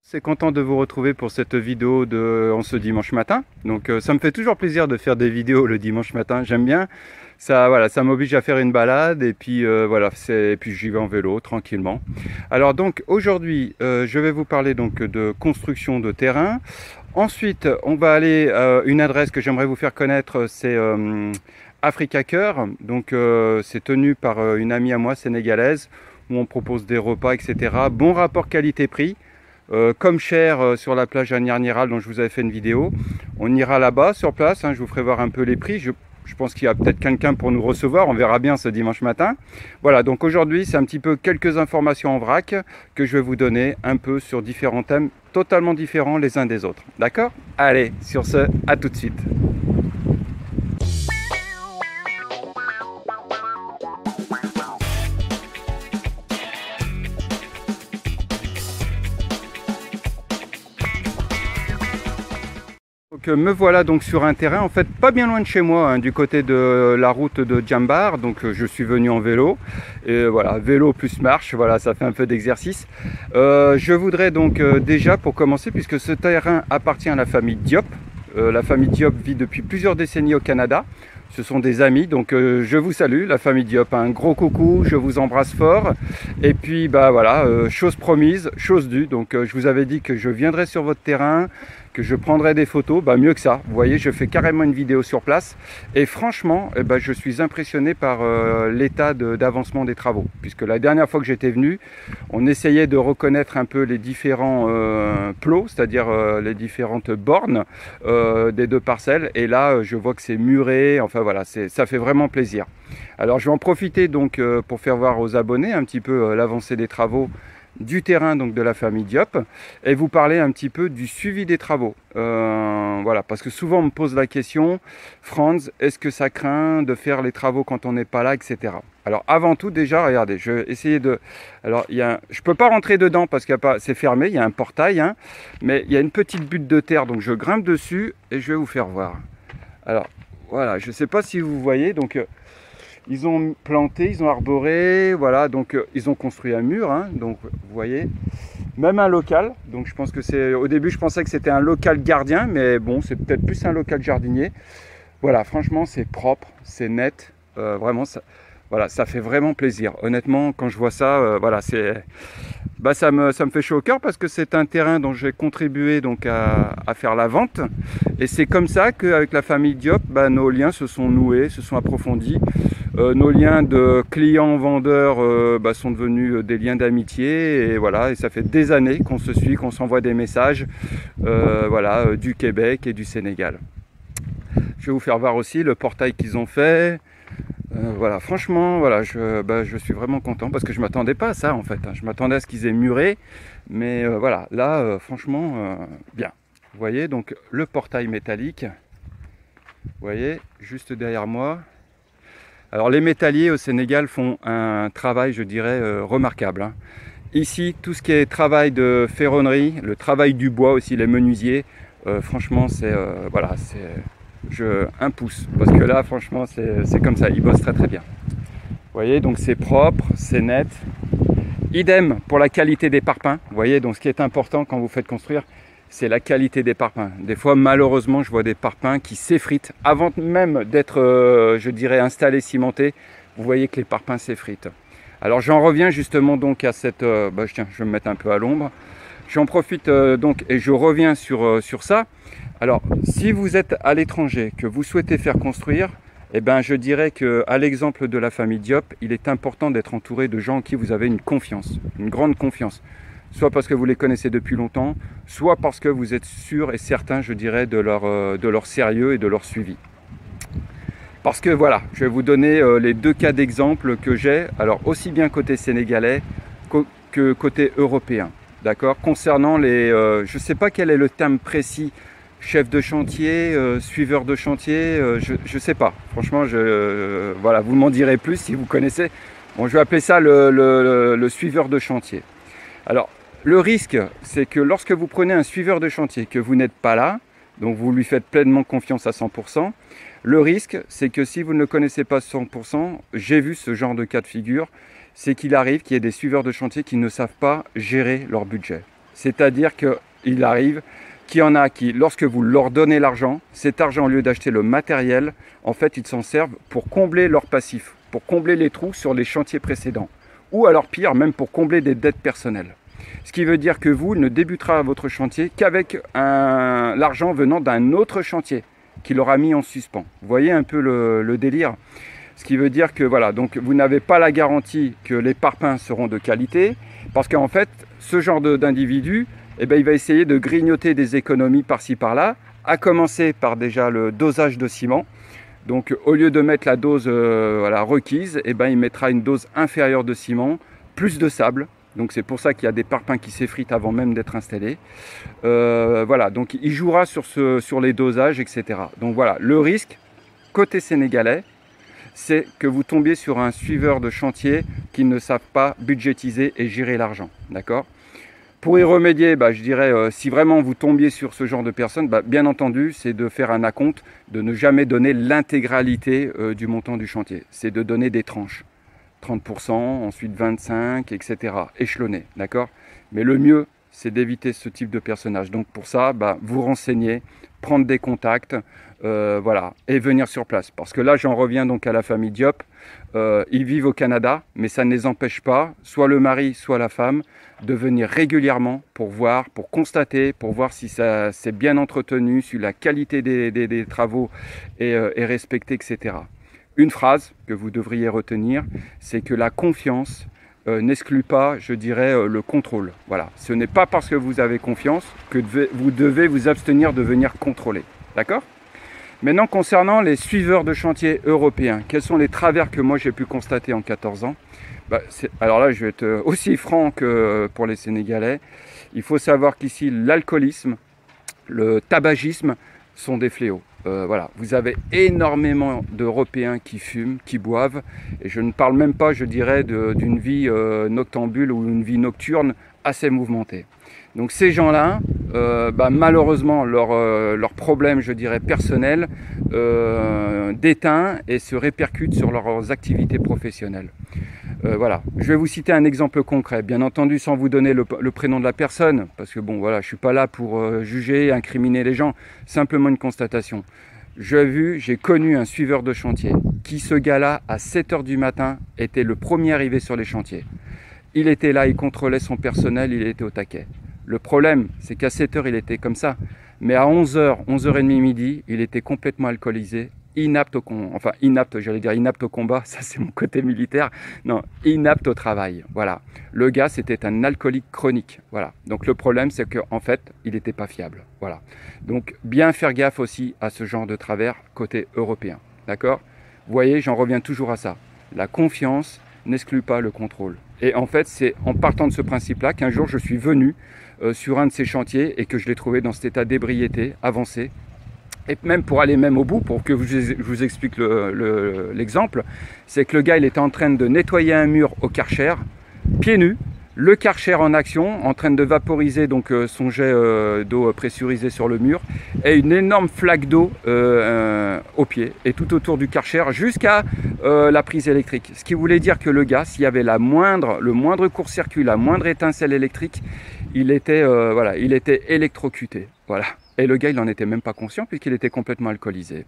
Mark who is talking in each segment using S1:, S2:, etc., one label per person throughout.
S1: C'est content de vous retrouver pour cette vidéo en ce dimanche matin. Donc ça me fait toujours plaisir de faire des vidéos le dimanche matin, j'aime bien. Ça, voilà, ça m'oblige à faire une balade et puis voilà, et puis j'y vais en vélo tranquillement. Alors donc aujourd'hui, je vais vous parler donc de construction de terrain. Ensuite, on va aller à une adresse que j'aimerais vous faire connaître, c'est Africa Cœur. Donc c'est tenu par une amie à moi sénégalaise où on propose des repas, etc. Bon rapport qualité-prix. Comme cher sur la plage à Nirniral dont je vous avais fait une vidéo. On ira là-bas sur place, hein, je vous ferai voir un peu les prix. Je pense qu'il y a peut-être quelqu'un pour nous recevoir, on verra bien ce dimanche matin. Voilà, donc aujourd'hui c'est un petit peu quelques informations en vrac que je vais vous donner un peu sur différents thèmes totalement différents les uns des autres. D'accord? Allez, sur ce, à tout de suite. Donc me voilà donc sur un terrain, en fait pas bien loin de chez moi, hein, du côté de la route de Djambar. Donc je suis venu en vélo, et voilà, vélo plus marche, voilà, ça fait un peu d'exercice. Je voudrais donc déjà pour commencer, puisque ce terrain appartient à la famille Diop. La famille Diop vit depuis plusieurs décennies au Canada. Ce sont des amis, donc je vous salue, la famille Diop. Un gros coucou, je vous embrasse fort. Et puis, bah voilà, chose promise, chose due. Donc je vous avais dit que je viendrai sur votre terrain, que je prendrai des photos. Bah mieux que ça, vous voyez, je fais carrément une vidéo sur place. Et franchement, eh ben, je suis impressionné par l'état d'avancement des travaux. Puisque la dernière fois que j'étais venu, on essayait de reconnaître un peu les différents plots, c'est-à-dire les différentes bornes des deux parcelles. Et là, je vois que c'est muré. Enfin voilà, ça fait vraiment plaisir. Alors je vais en profiter donc pour faire voir aux abonnés un petit peu l'avancée des travaux du terrain donc de la famille Diop et vous parler un petit peu du suivi des travaux. Voilà, parce que souvent on me pose la question, Franz, est-ce que ça craint de faire les travaux quand on n'est pas là, etc. Alors avant tout déjà, regardez, je vais essayer de... Alors je peux pas rentrer dedans parce qu'il y a pas, c'est fermé, il y a un portail, hein, mais il y a une petite butte de terre, donc je grimpe dessus et je vais vous faire voir. Alors voilà, je ne sais pas si vous voyez, donc ils ont planté, ils ont arboré, voilà, donc ils ont construit un mur, hein, donc vous voyez, même un local, donc je pense que c'est, au début je pensais que c'était un local gardien, mais bon, c'est peut-être plus un local jardinier. Voilà, franchement c'est propre, c'est net, vraiment, voilà, ça fait vraiment plaisir. Honnêtement, quand je vois ça, voilà, ça me fait chaud au cœur parce que c'est un terrain dont j'ai contribué donc à faire la vente. Et c'est comme ça qu'avec la famille Diop, nos liens se sont noués, se sont approfondis. Nos liens de clients-vendeurs sont devenus des liens d'amitié. Et voilà, et ça fait des années qu'on se suit, qu'on s'envoie des messages voilà, du Québec et du Sénégal. Je vais vous faire voir aussi le portail qu'ils ont fait. Voilà, franchement, voilà, je suis vraiment content parce que je ne m'attendais pas à ça en fait. Je m'attendais à ce qu'ils aient muré, mais voilà, là, franchement, bien. Vous voyez, donc le portail métallique, vous voyez, juste derrière moi. Alors les métalliers au Sénégal font un travail, je dirais, remarquable, hein. Ici, tout ce qui est travail de ferronnerie, le travail du bois aussi, les menuisiers, franchement, c'est voilà, c'est... un pouce, parce que là franchement c'est comme ça, ils bossent très très bien. Vous voyez, donc c'est propre, c'est net. Idem pour la qualité des parpaings. Vous voyez, donc ce qui est important quand vous faites construire, c'est la qualité des parpaings. Des fois malheureusement je vois des parpaings qui s'effritent avant même d'être je dirais installés, cimentés. Vous voyez que les parpaings s'effritent. Alors j'en reviens justement donc à cette tiens, je vais me mettre un peu à l'ombre. J'en profite donc et je reviens sur ça. Alors, si vous êtes à l'étranger, que vous souhaitez faire construire, eh ben, je dirais qu'à l'exemple de la famille Diop, il est important d'être entouré de gens en qui vous avez une confiance, une grande confiance. Soit parce que vous les connaissez depuis longtemps, soit parce que vous êtes sûr et certain, je dirais, de leur sérieux et de leur suivi. Parce que voilà, je vais vous donner les deux cas d'exemple que j'ai, alors aussi bien côté sénégalais que côté européen. D'accord? Concernant les... je ne sais pas quel est le terme précis, chef de chantier, suiveur de chantier, je sais pas. Franchement, voilà, vous m'en direz plus si vous connaissez. Bon, je vais appeler ça le suiveur de chantier. Alors, le risque, c'est que lorsque vous prenez un suiveur de chantier, que vous n'êtes pas là, donc vous lui faites pleinement confiance à 100%, le risque, c'est que si vous ne le connaissez pas 100%, j'ai vu ce genre de cas de figure, c'est qu'il arrive qu'il y ait des suiveurs de chantier qui ne savent pas gérer leur budget. C'est-à-dire qu'il arrive qu'il y en a qui, lorsque vous leur donnez l'argent, cet argent, au lieu d'acheter le matériel, en fait, ils s'en servent pour combler leur passif, pour combler les trous sur les chantiers précédents. Ou alors pire, même pour combler des dettes personnelles. Ce qui veut dire que vous ne débuterez votre chantier qu'avec l'argent venant d'un autre chantier qui l'aura mis en suspens. Vous voyez un peu le délire? Ce qui veut dire que voilà, donc vous n'avez pas la garantie que les parpaings seront de qualité, parce qu'en fait, ce genre d'individu, eh ben, il va essayer de grignoter des économies par-ci par-là, à commencer par déjà le dosage de ciment. Donc au lieu de mettre la dose voilà, requise, eh ben, il mettra une dose inférieure de ciment, plus de sable. Donc c'est pour ça qu'il y a des parpaings qui s'effritent avant même d'être installés. Voilà, donc il jouera sur les dosages, etc. Donc voilà, le risque, côté sénégalais, c'est que vous tombiez sur un suiveur de chantier qui ne savent pas budgétiser et gérer l'argent. D'accord ? Pour y remédier, je dirais, si vraiment vous tombiez sur ce genre de personnes, bien entendu, c'est de faire un acompte, de ne jamais donner l'intégralité du montant du chantier. C'est de donner des tranches. 30%, ensuite 25%, etc. échelonné, d'accord? Mais le mieux, c'est d'éviter ce type de personnage. Donc pour ça, vous renseigner, prendre des contacts, voilà, et venir sur place. Parce que là, j'en reviens donc à la famille Diop. Ils vivent au Canada, mais ça ne les empêche pas, soit le mari, soit la femme, de venir régulièrement pour voir, pour constater, pour voir si ça c'est bien entretenu, si la qualité des travaux est respectée, etc. Une phrase que vous devriez retenir, c'est que la confiance n'exclut pas, je dirais, le contrôle. Voilà. Ce n'est pas parce que vous avez confiance que vous devez vous abstenir de venir contrôler. D'accord ? Maintenant, concernant les suiveurs de chantier européens, quels sont les travers que moi j'ai pu constater en 14 ans ? Alors là, je vais être aussi franc que pour les Sénégalais. Il faut savoir qu'ici, l'alcoolisme, le tabagisme sont des fléaux. Voilà, vous avez énormément d'Européens qui fument, qui boivent, et je ne parle même pas, je dirais, d'une vie noctambule ou une vie nocturne assez mouvementée. Donc ces gens-là, malheureusement, leur problème, je dirais, personnel, déteint et se répercute sur leurs activités professionnelles. Voilà, je vais vous citer un exemple concret, bien entendu sans vous donner le prénom de la personne, parce que bon voilà, je suis pas là pour juger, incriminer les gens, simplement une constatation. J'ai connu un suiveur de chantier qui, ce gars-là, à 7h du matin, était le premier arrivé sur les chantiers. Il était là, il contrôlait son personnel, il était au taquet. Le problème, c'est qu'à 7h, il était comme ça, mais à 11h, 11h30 midi, il était complètement alcoolisé, inapte au combat, ça c'est mon côté militaire, non, inapte au travail, voilà. Le gars, c'était un alcoolique chronique, voilà. Donc le problème, c'est qu'en fait, il n'était pas fiable, voilà. Donc bien faire gaffe aussi à ce genre de travers côté européen, d'accord? Vous voyez, j'en reviens toujours à ça. La confiance n'exclut pas le contrôle. Et en fait, c'est en partant de ce principe-là qu'un jour, je suis venu sur un de ces chantiers et que je l'ai trouvé dans cet état d'ébriété avancé. Et même pour aller même au bout, pour que je vous explique l'exemple, c'est que le gars, il était en train de nettoyer un mur au Karcher, pieds nus, le Karcher en action, en train de vaporiser donc son jet d'eau pressurisée sur le mur, et une énorme flaque d'eau au pied, et tout autour du Karcher, jusqu'à la prise électrique. Ce qui voulait dire que le gars, s'il y avait le moindre court-circuit, la moindre étincelle électrique, il était électrocuté. Voilà. Et le gars, il n'en était même pas conscient puisqu'il était complètement alcoolisé.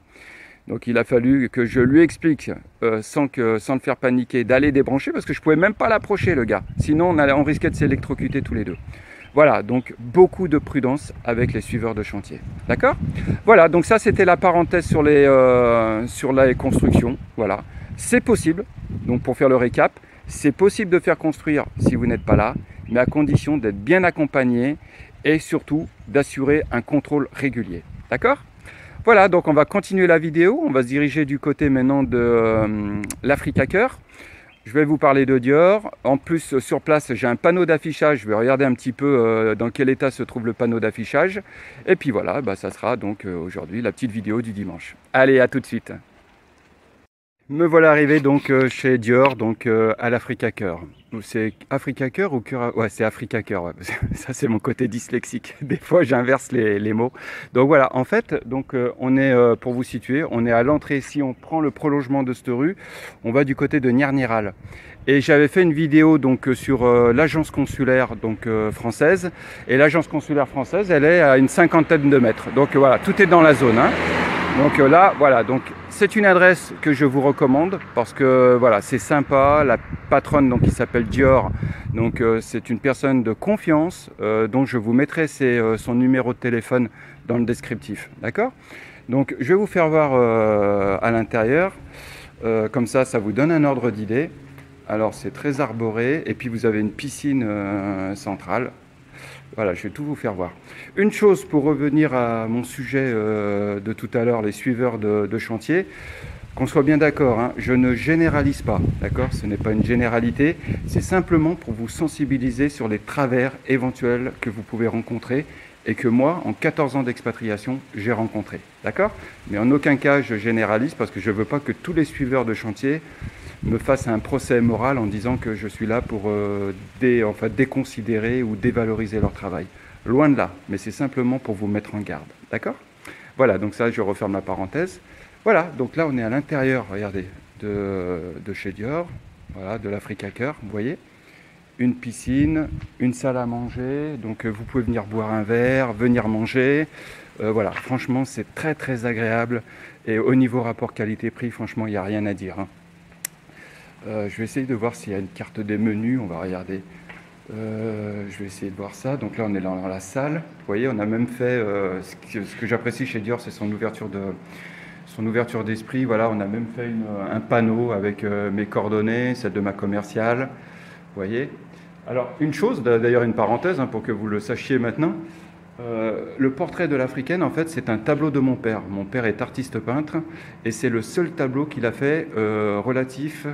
S1: Donc il a fallu que je lui explique, sans le faire paniquer, d'aller débrancher, parce que je ne pouvais même pas l'approcher, le gars. Sinon, on risquait de s'électrocuter tous les deux. Voilà, donc beaucoup de prudence avec les suiveurs de chantier. D'accord ? Voilà, donc ça, c'était la parenthèse sur les constructions. Voilà, c'est possible. Donc pour faire le récap, c'est possible de faire construire si vous n'êtes pas là, mais à condition d'être bien accompagné et surtout d'assurer un contrôle régulier. D'accord ? Voilà, donc on va continuer la vidéo. On va se diriger du côté maintenant de l'Africa Cœur. Je vais vous parler de Dior. En plus, sur place, j'ai un panneau d'affichage. Je vais regarder un petit peu dans quel état se trouve le panneau d'affichage. Et puis voilà, ça sera donc aujourd'hui la petite vidéo du dimanche. Allez, à tout de suite. Me voilà arrivé donc chez Dior, donc à l'Africa Cœur. C'est Africa Cœur ou Cœur? Ouais, c'est Africa Cœur. Ouais. Ça, c'est mon côté dyslexique. Des fois, j'inverse les mots. Donc voilà, en fait, donc on est, pour vous situer, on est à l'entrée. Si on prend le prolongement de cette rue, on va du côté de Niarniral. Et j'avais fait une vidéo donc sur l'agence consulaire donc française. Et l'agence consulaire française, elle est à une cinquantaine de mètres. Donc voilà, tout est dans la zone, hein. Donc là, voilà, donc c'est une adresse que je vous recommande parce que voilà, c'est sympa. La patronne donc qui s'appelle Dior, donc c'est une personne de confiance dont je vous mettrai son numéro de téléphone dans le descriptif, d'accord? Donc je vais vous faire voir à l'intérieur, comme ça vous donne un ordre d'idée. Alors c'est très arboré et puis vous avez une piscine centrale. Voilà, je vais tout vous faire voir. Une chose pour revenir à mon sujet de tout à l'heure, les suiveurs de chantier, qu'on soit bien d'accord, hein, je ne généralise pas, d'accord? Ce n'est pas une généralité, c'est simplement pour vous sensibiliser sur les travers éventuels que vous pouvez rencontrer et que moi, en 14 ans d'expatriation, j'ai rencontré, d'accord? Mais en aucun cas, je généralise parce que je ne veux pas que tous les suiveurs de chantier me fasse un procès moral en disant que je suis là pour déconsidérer ou dévaloriser leur travail. Loin de là, mais c'est simplement pour vous mettre en garde, d'accord? Voilà, donc ça, je referme la parenthèse. Voilà, donc là, on est à l'intérieur, regardez, de chez Dior, voilà, de l'Africa Cœur, vous voyez, une piscine, une salle à manger, donc vous pouvez venir boire un verre, venir manger, voilà, franchement, c'est très, très agréable, et au niveau rapport qualité-prix, franchement, il n'y a rien à dire, hein. Je vais essayer de voir s'il y a une carte des menus, on va regarder. Je vais essayer de voir ça. Donc là, on est dans la salle. Vous voyez, on a même fait, ce que j'apprécie chez Dior, c'est son ouverture d'esprit. Voilà, on a même fait un panneau avec mes coordonnées, celle de ma commerciale. Vous voyez. Alors, une chose, d'ailleurs une parenthèse, hein, pour que vous le sachiez maintenant. Le portrait de l'Africaine, en fait, c'est un tableau de mon père. Mon père est artiste peintre et c'est le seul tableau qu'il a fait relatif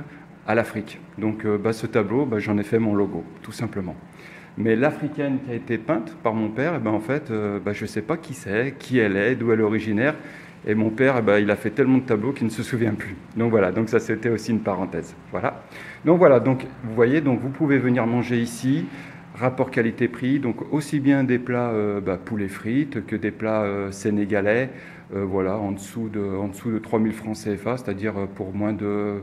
S1: à l'Afrique. Donc ce tableau, j'en ai fait mon logo, tout simplement. Mais l'Africaine qui a été peinte par mon père, en fait, je ne sais pas qui c'est, qui elle est, d'où elle est originaire. Et mon père, il a fait tellement de tableaux qu'il ne se souvient plus. Donc voilà, donc ça c'était aussi une parenthèse. Voilà. Donc voilà, donc vous voyez, donc vous pouvez venir manger ici. Rapport qualité-prix, donc aussi bien des plats poulet frites que des plats sénégalais, voilà, en dessous de 3000 francs CFA, c'est-à-dire pour moins de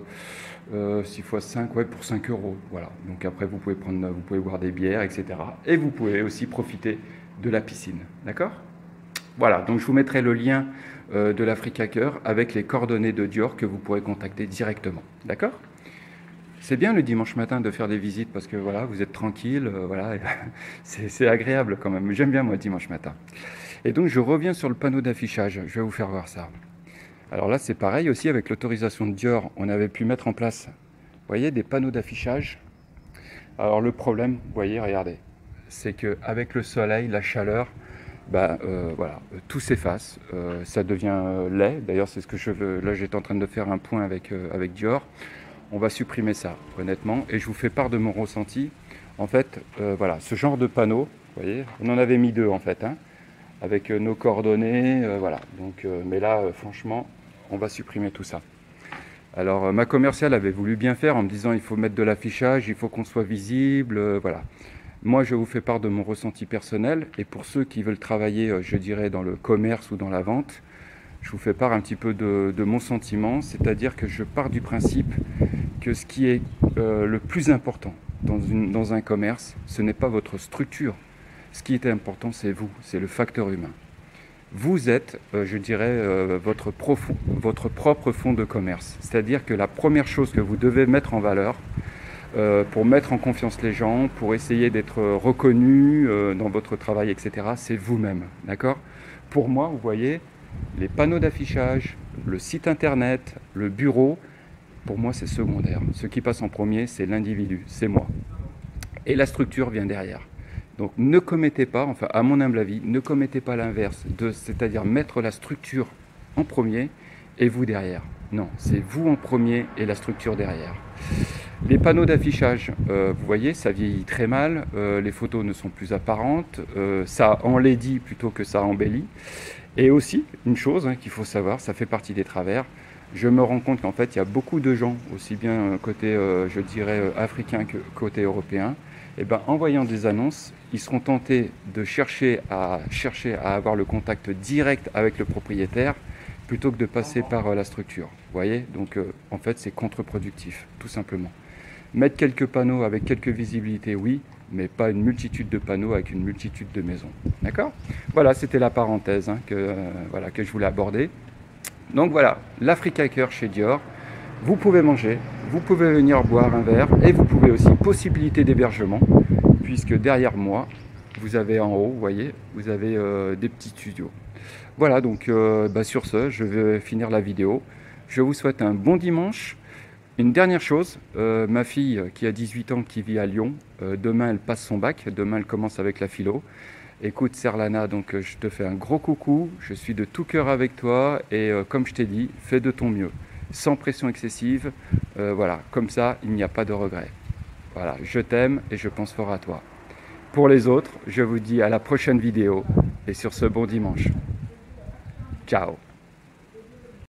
S1: 6 fois 5, ouais, pour 5 euros. Voilà. Donc après, vous pouvez boire des bières, etc. Et vous pouvez aussi profiter de la piscine. D'accord? Voilà, donc je vous mettrai le lien de l'Africa Cœur avec les coordonnées de Dior que vous pourrez contacter directement. D'accord? C'est bien le dimanche matin de faire des visites parce que voilà, vous êtes tranquille, voilà, c'est agréable quand même. J'aime bien moi dimanche matin. Et donc je reviens sur le panneau d'affichage, je vais vous faire voir ça. Alors là c'est pareil aussi avec l'autorisation de Dior, on avait pu mettre en place, vous voyez, des panneaux d'affichage. Alors le problème, vous voyez, regardez, c'est qu'avec le soleil, la chaleur, voilà, tout s'efface, ça devient laid. D'ailleurs c'est ce que je veux, là j'étais en train de faire un point avec Dior. On va supprimer ça, honnêtement, et je vous fais part de mon ressenti. En fait, voilà, ce genre de panneau, vous voyez, on en avait mis 2 en fait, hein, avec nos coordonnées, voilà. Donc, mais là, franchement, on va supprimer tout ça. Alors, ma commerciale avait voulu bien faire en me disant il faut mettre de l'affichage, il faut qu'on soit visible, voilà. Moi, je vous fais part de mon ressenti personnel, et pour ceux qui veulent travailler, je dirais, dans le commerce ou dans la vente, je vous fais part un petit peu de mon sentiment, c'est-à-dire que je pars du principe que ce qui est le plus important dans un commerce, ce n'est pas votre structure. Ce qui est important, c'est vous, c'est le facteur humain. Vous êtes, je dirais, votre propre fonds de commerce. C'est-à-dire que la première chose que vous devez mettre en valeur, pour mettre en confiance les gens, pour essayer d'être reconnu dans votre travail, etc., c'est vous-même. D'accord ? Pour moi, vous voyez, les panneaux d'affichage, le site internet, le bureau, pour moi c'est secondaire. Ce qui passe en premier, c'est l'individu, c'est moi. Et la structure vient derrière. Donc ne commettez pas, enfin à mon humble avis, ne commettez pas l'inverse, c'est-à-dire mettre la structure en premier et vous derrière. Non, c'est vous en premier et la structure derrière. Les panneaux d'affichage, vous voyez, ça vieillit très mal, les photos ne sont plus apparentes, ça enlaidit plutôt que ça embellit. Et aussi, une chose qu'il faut savoir, ça fait partie des travers, je me rends compte qu'en fait, il y a beaucoup de gens, aussi bien côté, je dirais, africain que côté européen, et en voyant des annonces, ils seront tentés de chercher à avoir le contact direct avec le propriétaire, plutôt que de passer par la structure. Vous voyez, donc en fait, c'est contre-productif, tout simplement. Mettre quelques panneaux avec quelques visibilités, oui, mais pas une multitude de panneaux avec une multitude de maisons. D'accord? Voilà, c'était la parenthèse voilà, que je voulais aborder. Donc voilà, l'Africa Cœur chez Dior. Vous pouvez manger, vous pouvez venir boire un verre et vous pouvez aussi possibilité d'hébergement, puisque derrière moi, vous avez en haut, vous voyez, vous avez des petits studios. Voilà, donc sur ce, je vais finir la vidéo. Je vous souhaite un bon dimanche. Une dernière chose, ma fille qui a 18 ans, qui vit à Lyon, demain elle passe son bac, demain elle commence avec la philo. Écoute Serlana, donc je te fais un gros coucou, je suis de tout cœur avec toi et comme je t'ai dit, fais de ton mieux, sans pression excessive, voilà, comme ça il n'y a pas de regret. Voilà, je t'aime et je pense fort à toi. Pour les autres, je vous dis à la prochaine vidéo et sur ce bon dimanche. Ciao.